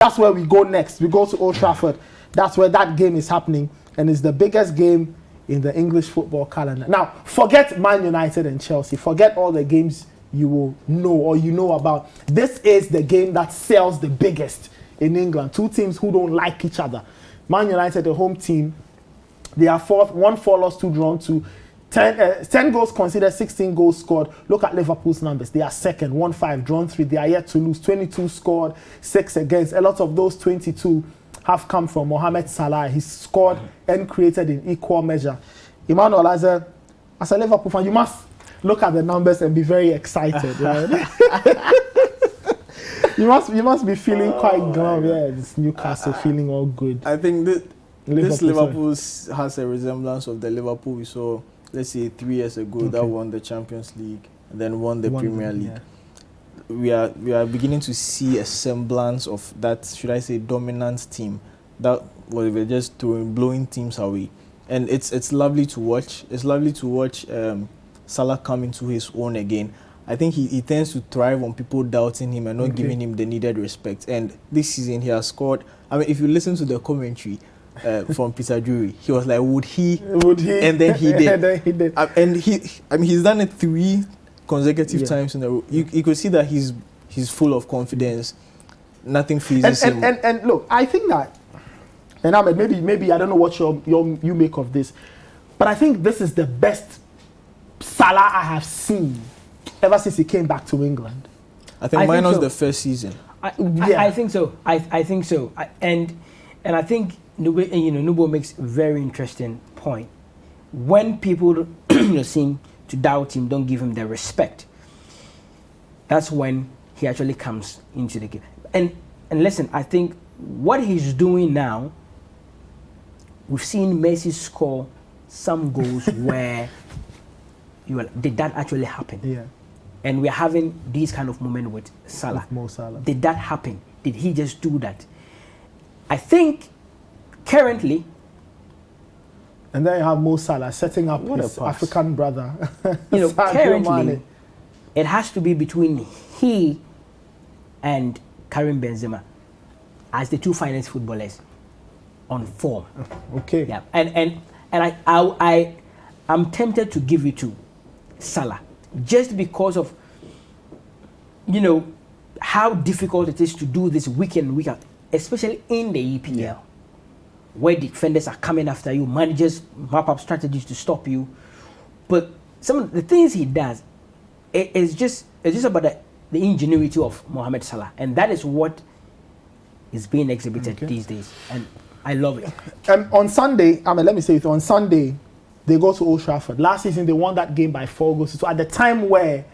That's where we go next. We go to Old Trafford. That's where that game is happening, and it's the biggest game in the English football calendar. Now, forget Man United and Chelsea. Forget all the games you will know or you know about. This is the game that sells the biggest in England. Two teams who don't like each other. Man United, the home team, they are fourth, 1-4 lost, 2 drawn, 10 goals considered, 16 goals scored. Look at Liverpool's numbers. They are second, 1-5, drawn 3. They are yet to lose. 22 scored, 6 against. A lot of those 22 have come from Mohamed Salah. He's scored and created in equal measure. Emmanuel, as a Liverpool fan, you must look at the numbers and be very excited, right? you must be feeling quite glum. Yeah, this Newcastle feeling all good. I think this Liverpool has a resemblance of the Liverpool we saw, let's say, 3 years ago, that won the Champions League and then won the Premier League. Yeah. We are beginning to see a semblance of that, should I say, dominant team that we're just blowing teams away. And it's lovely to watch. It's lovely to watch Salah come into his own again. I think he tends to thrive on people doubting him and not giving him the needed respect. And this season he has scored. I mean, if you listen to the commentary from Peter Drury, he was like, would he? And then he did. And he's done it 3 consecutive times in a row. You could see that he's full of confidence. Nothing freezes him. And look, I think that, and Ahmed, maybe I don't know what you make of this, but I think this is the best Salah I have seen ever since he came back to England. I think minus the first season. I think so. I think so. And I think Nubo makes a very interesting point. When people seem to doubt him, don't give him the respect, that's when he actually comes into the game. And listen, I think what he's doing now, we've seen Messi score some goals where did that actually happen? Yeah. And we're having these kind of moments with Salah. With Mo Salah. Did that happen? Did he just do that? I think currently. And then you have Mo Salah setting up his African brother. Currently, it has to be between he and Karim Benzema as the 2 finest footballers on form. Okay. Yeah. And I'm tempted to give it to Salah just because of how difficult it is to do this week in, week out, especially in the EPL, where defenders are coming after you, managers map up strategies to stop you. But some of the things he does, it's just about the ingenuity of Mohamed Salah, and that is what is being exhibited these days, and I love it. And on Sunday, let me say it, on Sunday, they go to Old Trafford. Last season, they won that game by 4 goals. So at the time where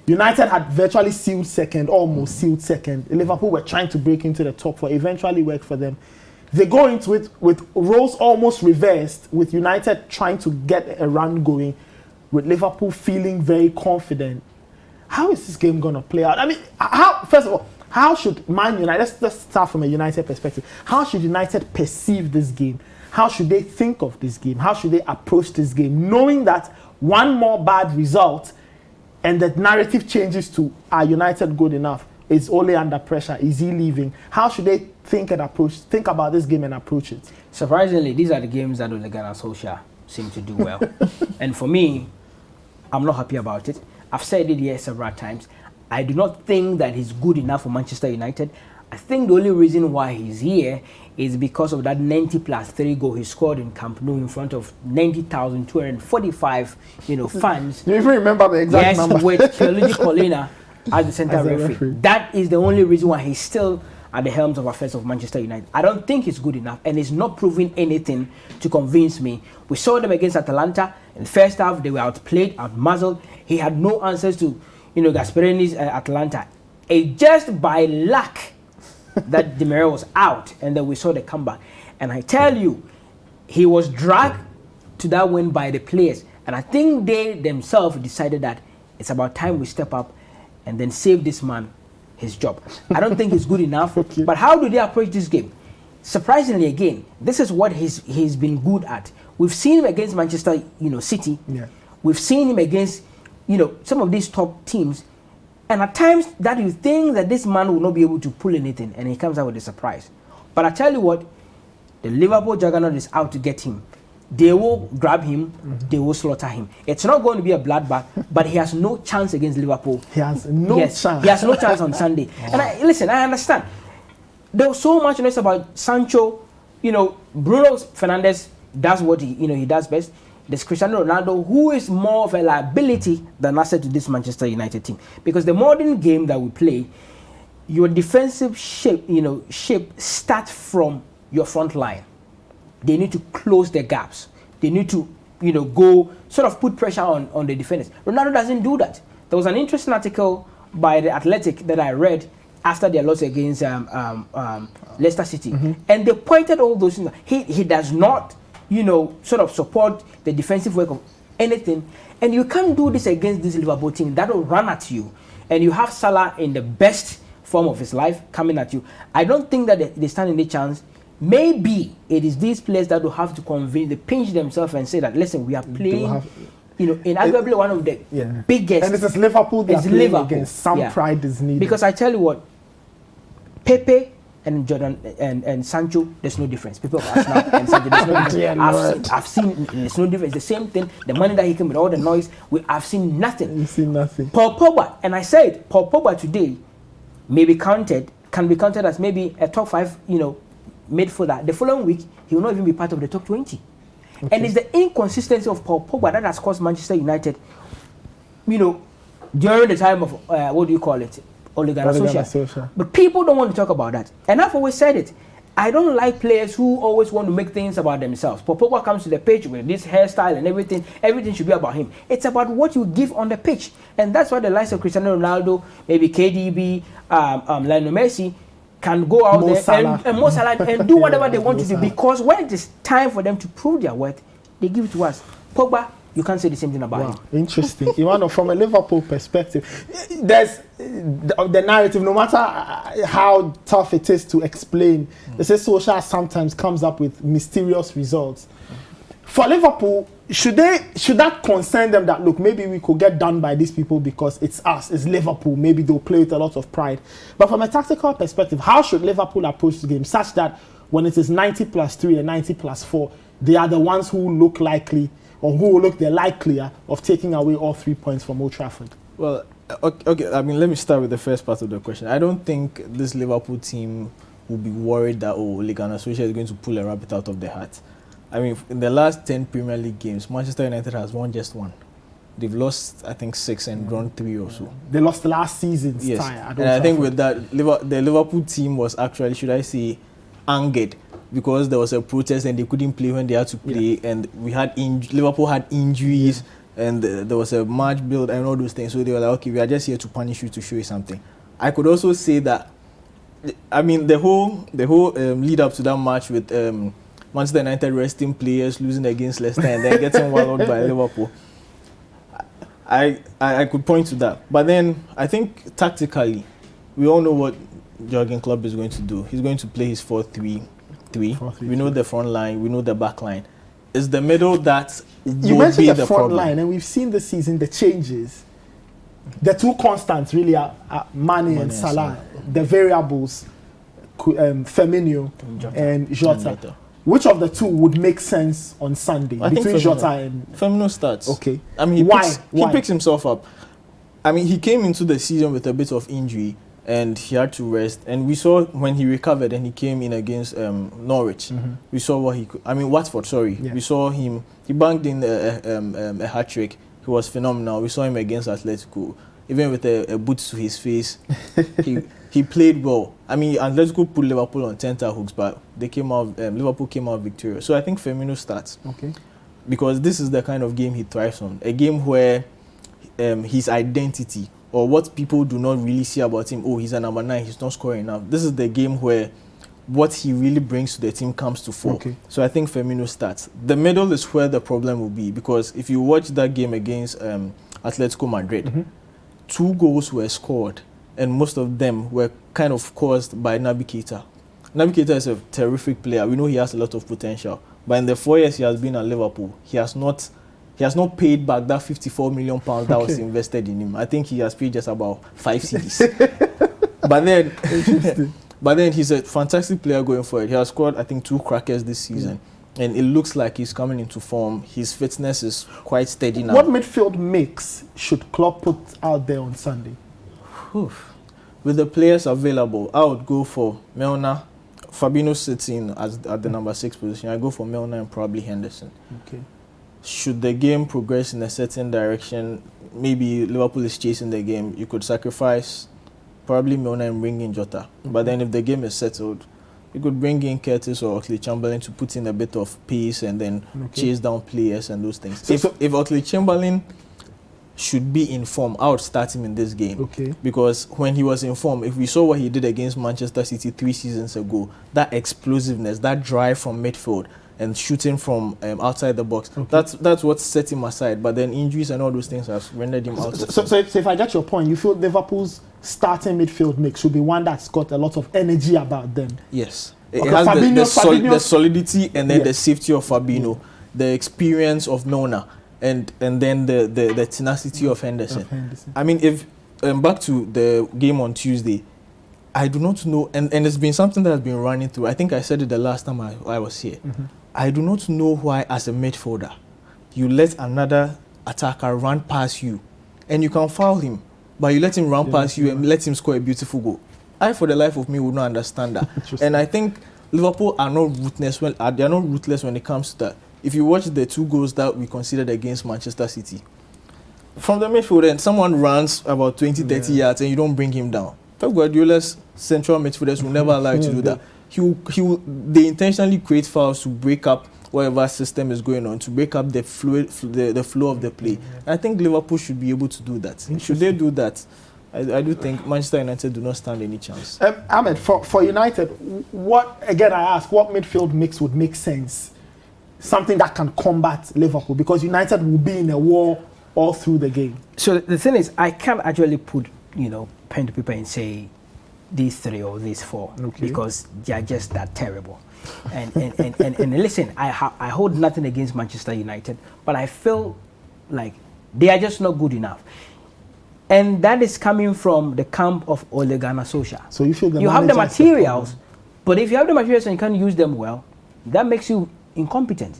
United had virtually sealed second, almost sealed second, Liverpool were trying to break into the top 4, eventually worked for them. They go into it with roles almost reversed, with United trying to get a run going, with Liverpool feeling very confident. How is this game going to play out? I mean, first of all, how should Man United, let's start from a United perspective, how should United perceive this game? How should they think of this game? How should they approach this game? Knowing that one more bad result and the narrative changes to, are United good enough? Is Ole under pressure? Is he leaving? How should they think about this game and approach it? Surprisingly, these are the games that Ole Gunnar Solskjaer seem to do well. And for me, I'm not happy about it. I've said it here several times. I do not think that he's good enough for Manchester United. I think the only reason why he's here is because of that 90+3 goal he scored in Camp Nou in front of 90,245, fans. Do you even remember the exact number? Yes, with Pierluigi Collina as the centre referee. That is the only reason why he's still at the helms of affairs of Manchester United. I don't think he's good enough, and he's not proving anything to convince me. We saw them against Atalanta. In the first half, they were outplayed, outmuzzled. He had no answers to, Gasperini's Atalanta. It's just by luck that Di Maria was out, and then we saw the comeback. And I tell you, he was dragged to that win by the players. And I think they themselves decided that it's about time we step up and then save this man his job. I don't think he's good enough. But how do they approach this game? Surprisingly, again, this is what he's been good at. We've seen him against Manchester, City. Yeah. We've seen him against, some of these top teams. And at times that you think that this man will not be able to pull anything, and he comes out with a surprise. But I tell you what, the Liverpool juggernaut is out to get him. They will grab him, they will slaughter him. It's not going to be a bloodbath, but he has no chance against Liverpool. He has no chance. He has no chance on Sunday. And I understand. There was so much noise about Sancho. Bruno Fernandes does what he does best. There's Cristiano Ronaldo, who is more of a liability than asset to this Manchester United team. Because the modern game that we play, your defensive shape starts from your front line. They need to close the gaps. They need to, go sort of put pressure on the defenders. Ronaldo doesn't do that. There was an interesting article by The Athletic that I read after their loss against Leicester City. And they pointed all those things. He does not, sort of support the defensive work of anything. And you can't do this against this Liverpool team. That will run at you. And you have Salah in the best form of his life coming at you. I don't think that they stand any chance. Maybe it is these players that will have to convince, they pinch themselves and say that, listen, we are playing, inarguably one of the biggest. And it's Liverpool they are playing against. Some pride is needed. Because I tell you what, Pepe and Jordan and Sancho, there's no difference. People of Arsenal and Sancho, there's no difference. I've seen there's no difference. The same thing. The money that he came with, all the noise, I've seen nothing. You've seen nothing. Paul Pogba, and I said Paul Pogba today can be counted as maybe a top 5, midfielder. The following week, he will not even be part of the top 20. Okay. And it's the inconsistency of Paul Pogba that has caused Manchester United, during the time of, what do you call it? Ole Gunnar Solskjaer. But people don't want to talk about that. And I've always said it. I don't like players who always want to make things about themselves. Paul Pogba comes to the pitch with this hairstyle and everything. Everything should be about him. It's about what you give on the pitch. And that's why the likes of Cristiano Ronaldo, maybe KDB, Lionel Messi, can go out there and Mo Salah and do whatever they want to do, because when it is time for them to prove their worth, they give it to us. Pogba, you can't say the same thing about him. Interesting. Imano, from a Liverpool perspective, there's the narrative, no matter how tough it is to explain, they say Solskjaer sometimes comes up with mysterious results. For Liverpool, should that concern them that, look, maybe we could get done by these people because it's us, it's Liverpool, maybe they'll play with a lot of pride. But from a tactical perspective, how should Liverpool approach the game such that when it is 90+3 and 90+4, they are the ones who look likely, or who will look the likelier of taking away all 3 points from Old Trafford? Well, okay, let me start with the first part of the question. I don't think this Liverpool team will be worried that, Ole Gunnar Solskjaer is going to pull a rabbit out of the hat. I mean, in the last 10 Premier League games, Manchester United has won just 1. They've lost, I think, 6 and drawn 3 or so. They lost last season's yes. tie. And I think with that, the Liverpool team was actually, should I say, angered because there was a protest and they couldn't play when they had to play, and we had Liverpool had injuries, and there was a match build and all those things. So they were like, okay, we are just here to punish you, to show you something. I could also say that, I mean, the whole lead up to that match with Manchester United resting players, losing against Leicester, and then getting wallowed by Liverpool. I could point to that. But then I think tactically, we all know what Jurgen Klopp is going to do. He's going to play his 4-3-3. We know the front line, we know the back line. It's the middle that you mentioned the front line, and we've seen this season the changes. The two constants really are Mane and Salah. The variables, Firmino and Jota. Which of the two would make sense on Sunday between Jota and Firmino starts? Okay. I mean, he picks himself up. I mean, he came into the season with a bit of injury and he had to rest. And we saw when he recovered and he came in against Norwich. We saw what he could. I mean, Watford. Sorry, we saw him. He banged in a hat trick. He was phenomenal. We saw him against Atletico, even with a boot to his face. He played well. I mean, Atletico put Liverpool on tenterhooks, but they came out. Liverpool came out victorious. So I think Firmino starts. Okay. Because this is the kind of game he thrives on. A game where his identity, or what people do not really see about him, he's a number 9, he's not scoring enough. This is the game where what he really brings to the team comes to fore. Okay. So I think Firmino starts. The middle is where the problem will be, because if you watch that game against Atletico Madrid, 2 goals were scored, and most of them were kind of caused by Naby Keita. Naby Keita is a terrific player. We know he has a lot of potential. But in the 4 years he has been at Liverpool, he has not He has not paid back that 54 million pounds that was invested in him. I think he has paid just about 5 CDs. but then he's a fantastic player going forward. He has scored, I think, 2 crackers this season. And it looks like he's coming into form. His fitness is quite steady now. What midfield mix should Klopp put out there on Sunday? With the players available, I would go for Milner. Fabinho sits in at the number 6 position. I go for Milner and probably Henderson. Okay. Should the game progress in a certain direction, maybe Liverpool is chasing the game, you could sacrifice probably Milner and bring in Jota. But then if the game is settled, you could bring in Curtis or Oxlade-Chamberlain to put in a bit of pace and then chase down players and those things. If Oxlade-Chamberlain should be in form, I would start him in this game. Okay. Because when he was in form, if we saw what he did against Manchester City 3 seasons ago, that explosiveness, that drive from midfield and shooting from outside the box, that's what set him aside. But then injuries and all those things have rendered him out. So if I get your point, you feel Liverpool's starting midfield mix should be one that's got a lot of energy about them. Yes. It has the solidity and then the safety of Fabinho, the experience of Milner, and then the tenacity of Henderson. I mean, if back to the game on Tuesday, I do not know, and it's been something that has been running through. I think I said it the last time I was here. I do not know why, as a midfielder, you let another attacker run past you, and you can foul him, but you let him run past you and let him score a beautiful goal. I, for the life of me, would not understand that. And I think Liverpool are not ruthless when it comes to that. If you watch the 2 goals that we considered against Manchester City, from the midfield end, someone runs about 20-30 yards and you don't bring him down. Pep Guardiola's central midfielders will never allow you to do that. They intentionally create fouls to break up whatever system is going on, to break up the flow of the play. I think Liverpool should be able to do that. Should they do that, I do think Manchester United do not stand any chance. Ahmed, for United, what midfield mix would make sense? Something that can combat Liverpool, because United will be in a war all through the game. So the thing is, I can't actually put, pen to paper and say these 3 or these 4, because they are just that terrible. And listen, I hold nothing against Manchester United, but I feel like they are just not good enough. And that is coming from the camp of Ole Gunnar Solskjaer. So you feel you have the materials, but if you have the materials and you can't use them well, that makes you incompetent.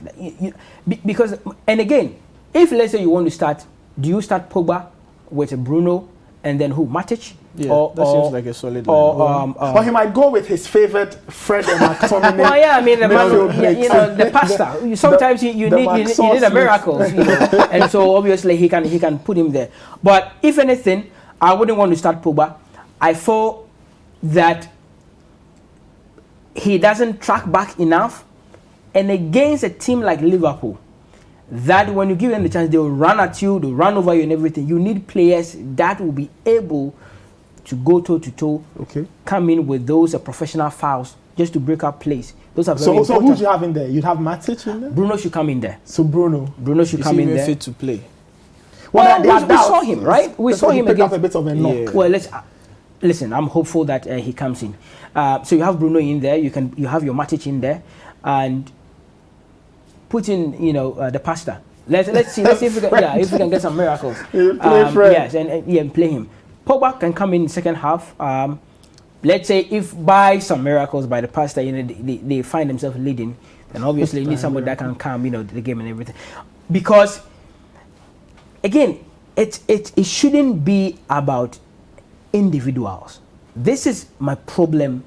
Because, and again, if let's say you want to start, do you start Pogba with Bruno and then who, Matic? Yeah, that seems like a solid line. Or he might go with his favorite Fred and McTominay. Well, yeah, I mean, the pasta. Sometimes you need a miracle, and so obviously he can put him there. But if anything, I wouldn't want to start Pogba. I feel that he doesn't track back enough, and against a team like Liverpool, that when you give them the chance, they'll run at you, they'll run over you and everything. You need players that will be able to go toe-to-toe, come in with those professional fouls just to break up plays. Those are very important. So who do you have in there? You'd have Matic in there? Bruno should come in there. So Bruno should come in there. Is he fit to play? Well, we saw him, right? We saw him against a bit of a knock. Yeah. Well, listen, I'm hopeful that he comes in. So you have Bruno in there, you have your Matic in there, and put in, the pasta. Let's see if we can get some miracles. Yes, and play him. Pogba can come in second half. Let's say if by some miracles, by the pasta, they find themselves leading, then obviously you need somebody that can calm, the game and everything. Because again, it shouldn't be about individuals. This is my problem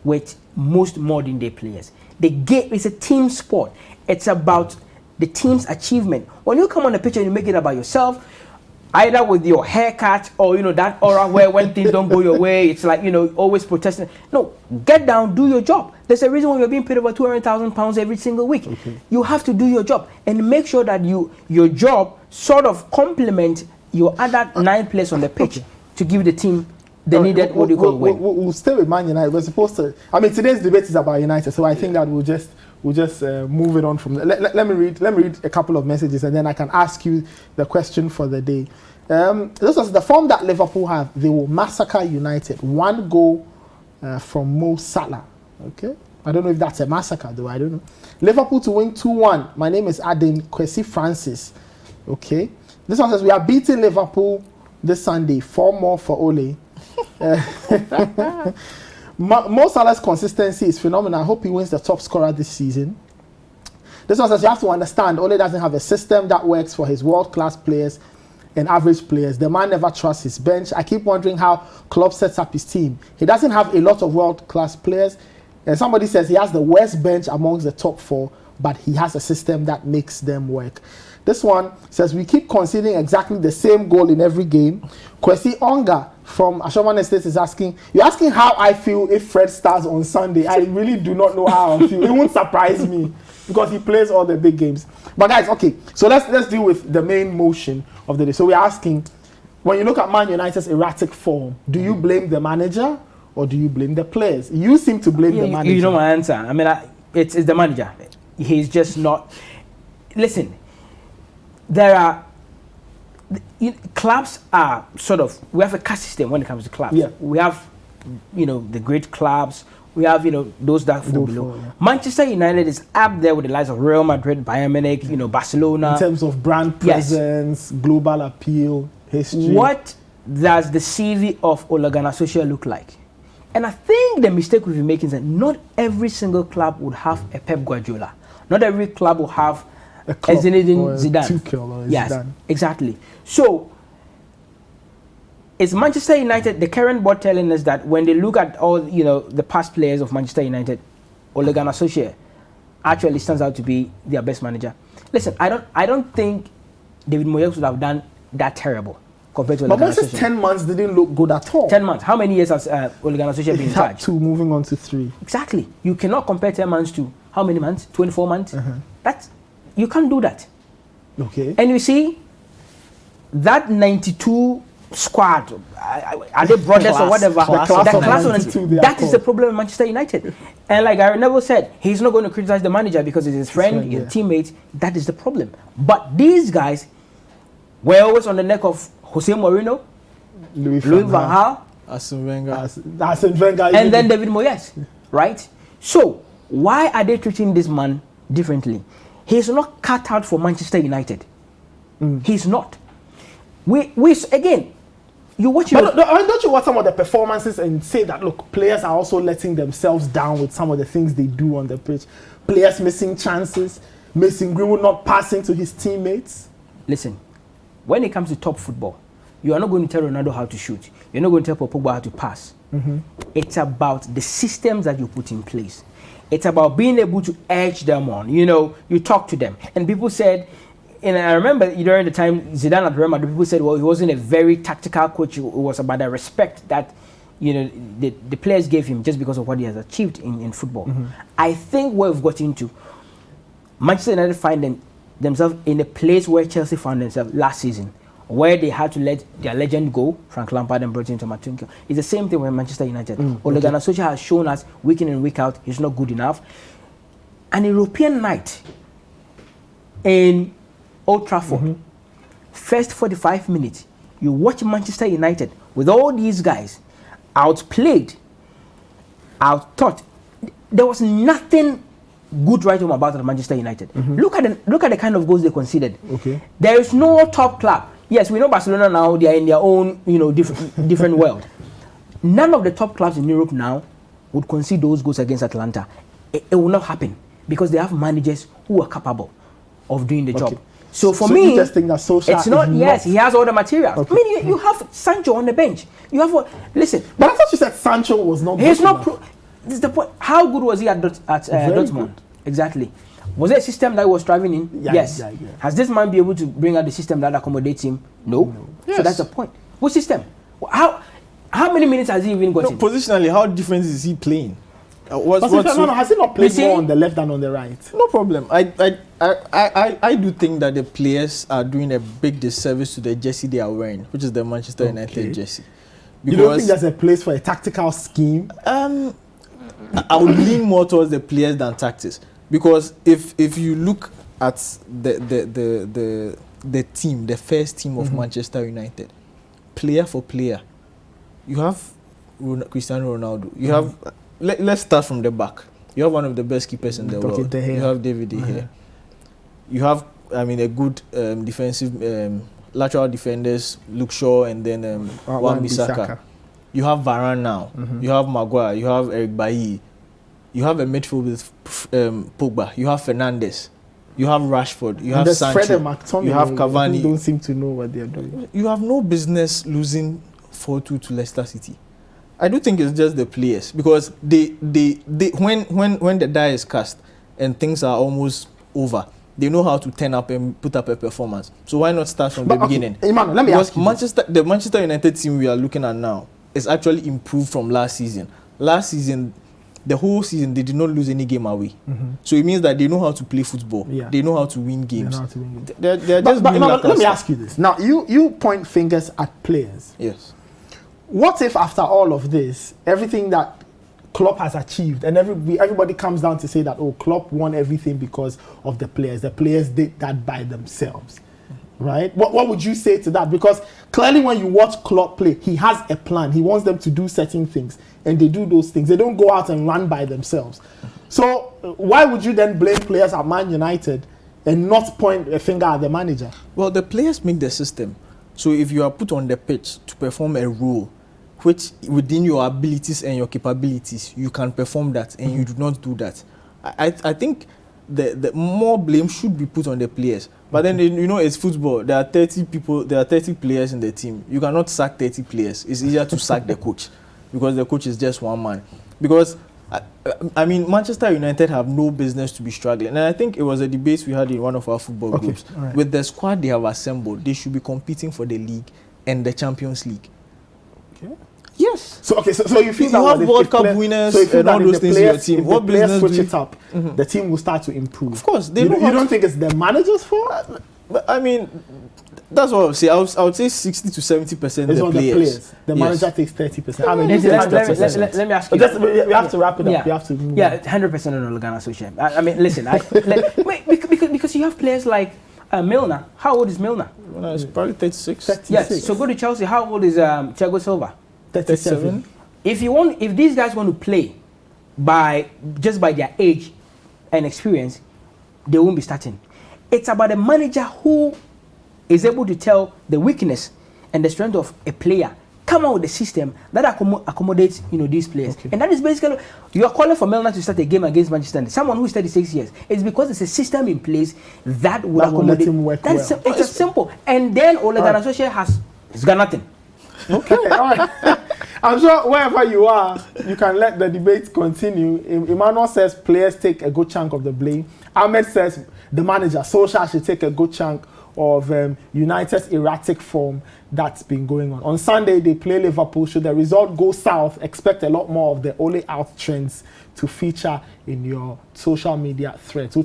with most modern day players. The game is a team sport. It's about the team's achievement. When you come on the pitch and you make it about yourself, either with your haircut or that aura where when things don't go your way, it's like always protesting. No, get down, do your job. There's a reason why you're being paid over £200,000 every single week. You have to do your job and make sure that your job sort of complement your other 9 players on the pitch to give the team the needed win. We'll stay with Man United. We're supposed to. I mean, today's debate is about United, so I think that we'll just move it on from there. Let me read a couple of messages, and then I can ask you the question for the day. This was the form that Liverpool have. They will massacre United. 1 goal from Mo Salah. Okay, I don't know if that's a massacre though. I don't know. Liverpool to win 2-1. My name is Adam Kwesi Francis. Okay. This one says, we are beating Liverpool this Sunday. 4 more for Ole. Mo Salah's consistency is phenomenal. I hope he wins the top scorer this season. This one says, you have to understand, Ole doesn't have a system that works for his world-class players and average players. The man never trusts his bench. I keep wondering how Klopp sets up his team. He doesn't have a lot of world-class players. And somebody says he has the worst bench amongst the top 4, but he has a system that makes them work. This one says, we keep conceding exactly the same goal in every game. Kwesi Onga from Ashoman Estate is asking, you're asking how I feel if Fred starts on Sunday. I really do not know how I feel. It won't surprise me because he plays all the big games. But guys, okay, so let's deal with the main motion of the day. So we're asking, when you look at Man United's erratic form, do you blame the manager or do you blame the players? You seem to blame the manager. You know my answer. I mean, it's the manager. He's just not... Listen, there are... clubs are sort of... We have a caste system when it comes to clubs. Yeah. We have, the great clubs. We have, those that fall below. Yeah. Manchester United is up there with the likes of Real Madrid, Bayern Munich, Barcelona. In terms of brand presence, global appeal, history. What does the CV of Ole Gunnar Solskjaer look like? And I think the mistake we've been making is that not every single club would have a Pep Guardiola. Not every club will have a Zinedine Zidane. Yes, Zidane. Exactly. So, is Manchester United, the current board telling us that when they look at all, the past players of Manchester United, Ole Gunnar Solskjaer actually stands out to be their best manager? Listen, I don't think David Moyes would have done that terrible compared to Ole Gunnar Solskjaer. But Moyes' 10 months didn't look good at all. 10 months. How many years has Ole Gunnar Solskjaer been in charge? 2, moving on to 3. Exactly. You cannot compare 10 months to how many months? 24 months? You can't do that. Okay. And you see, that 92 squad, are they brothers or whatever? The class of 92, that is the problem with Manchester United. And like Gary Neville said, he's not going to criticize the manager because it's his friend, his teammate. That is the problem. But these guys were always on the neck of Jose Mourinho, Louis van Gaal, Arsene Wenger, and then David Moyes, right? So why are they treating this man differently? He's not cut out for Manchester United. He's not. We again, you watch. Don't you watch some of the performances and say that look, players are also letting themselves down with some of the things they do on the pitch. Players missing chances, Mason Greenwood not passing to his teammates. Listen, when it comes to top football, you are not going to tell Ronaldo how to shoot. You're not going to tell Pogba how to pass. It's about the systems that you put in place. It's about being able to edge them on. You talk to them. And people said, and I remember during the time Zidane at Real Madrid, people said, well, he wasn't a very tactical coach. It was about the respect that, the players gave him just because of what he has achieved in football. I think where we've got into, Manchester United find themselves in a place where Chelsea found themselves last season, where they had to let their legend go, Frank Lampard, and brought in Thomas Tuchel. It's the same thing with Manchester United. Ole Gunnar Solskjaer has shown us week in and week out he's not good enough. An European night in Old Trafford, first 45 minutes, you watch Manchester United with all these guys outplayed, out-taught. There was nothing good right home about Manchester United. Look at the kind of goals they conceded. There is no top club. Yes, we know Barcelona now, they are in their own, different world. None of the top clubs in Europe now would concede those goals against Atalanta. It will not happen because they have managers who are capable of doing the job. So for me, it's not, he has all the materials. I mean, you have Sancho on the bench. You have, listen. But I thought you said Sancho was not good. He's not, this is the point. How good was he at Dortmund? Exactly. Was there a system that he was striving in? Yes. Has this man been able to bring out the system that accommodates him? No. Yes. So that's the point. What system? How many minutes has he even gotten? Positionally, how different is he playing? Has he not played more on the left than on the right? No problem. I do think that the players are doing a big disservice to the jersey they are wearing, which is the Manchester United jersey. Because you don't think there's a place for a tactical scheme? I would lean more towards the players than tactics. Because if you look at the team, the first team of Manchester United, player for player, you have Cristiano Ronaldo. You have, let's start from the back. You have one of the best keepers in the world. You have David De Gea. You have a good defensive lateral defenders, Luke Shaw and then Wan-Bissaka. You have Varane now. You have Maguire. You have Eric Bailly. You have a midfield with Pogba. You have Fernandes. You have Rashford. You have Sancho. You have Cavani. You don't seem to know what they are doing. You have no business losing 4-2 to Leicester City. I do think it's just the players, because they when the die is cast and things are almost over, they know how to turn up and put up a performance. So why not start from the beginning? Emmanuel, let me ask you. The Manchester United team we are looking at now is actually improved from last season. Last season, the whole season, they did not lose any game away. So it means that they know how to play football. Yeah. They know how to win games. They're just but let me ask you this. Now, you point fingers at players. Yes. What if after all of this, everything that Klopp has achieved, and everybody comes down to say that, oh, Klopp won everything because of the players. The players did that by themselves. Right? What would you say to that? Because clearly when you watch Klopp play, he has a plan. He wants them to do certain things, and they do those things. They don't go out and run by themselves. So why would you then blame players at Man United and not point a finger at the manager? Well, the players make the system. So if you are put on the pitch to perform a role, which within your abilities and your capabilities, you can perform that, and you do not do that, I think the more blame should be put on the players. But then, it's football. There are 30 people, there are 30 players in the team. You cannot sack 30 players. It's easier to sack the coach, because the coach is just one man. Because, Manchester United have no business to be struggling. And I think it was a debate we had in one of our football groups. Right. With the squad they have assembled, they should be competing for the league and the Champions League. Okay. Yes. So you feel you have World Cup winners and all those things in your team. What business switch it up? The team will start to improve. Of course, you don't think it's the manager's fault? But that's what I would say. I would say 60 to 70% the players. The manager takes 30%. Let me ask you. We have to wrap it up. Yeah. We have to move 100% on Lugano Solskjaer. Listen. Because you have players like Milner. How old is Milner? He's probably 36. Yes. So go to Chelsea. How old is Thiago Silva? 37. If these guys want to play by their age and experience, they won't be starting. It's about a manager who is able to tell the weakness and the strength of a player, come out with a system that accommodates these players. Okay. And that is basically, you are calling for Milner to start a game against Manchester United. Someone who is 36 years. It's because it's a system in place that will accommodate. Let him work It's just simple. And then Ole Gunnar Solskjaer has got nothing. Okay, all right. I'm sure wherever you are, you can let the debate continue. Emmanuel says players take a good chunk of the blame. Ahmed says the manager, Solskjaer, should take a good chunk of United's erratic form that's been going on. On Sunday, they play Liverpool. Should the result go south, expect a lot more of the Ole out trends to feature in your social media threads.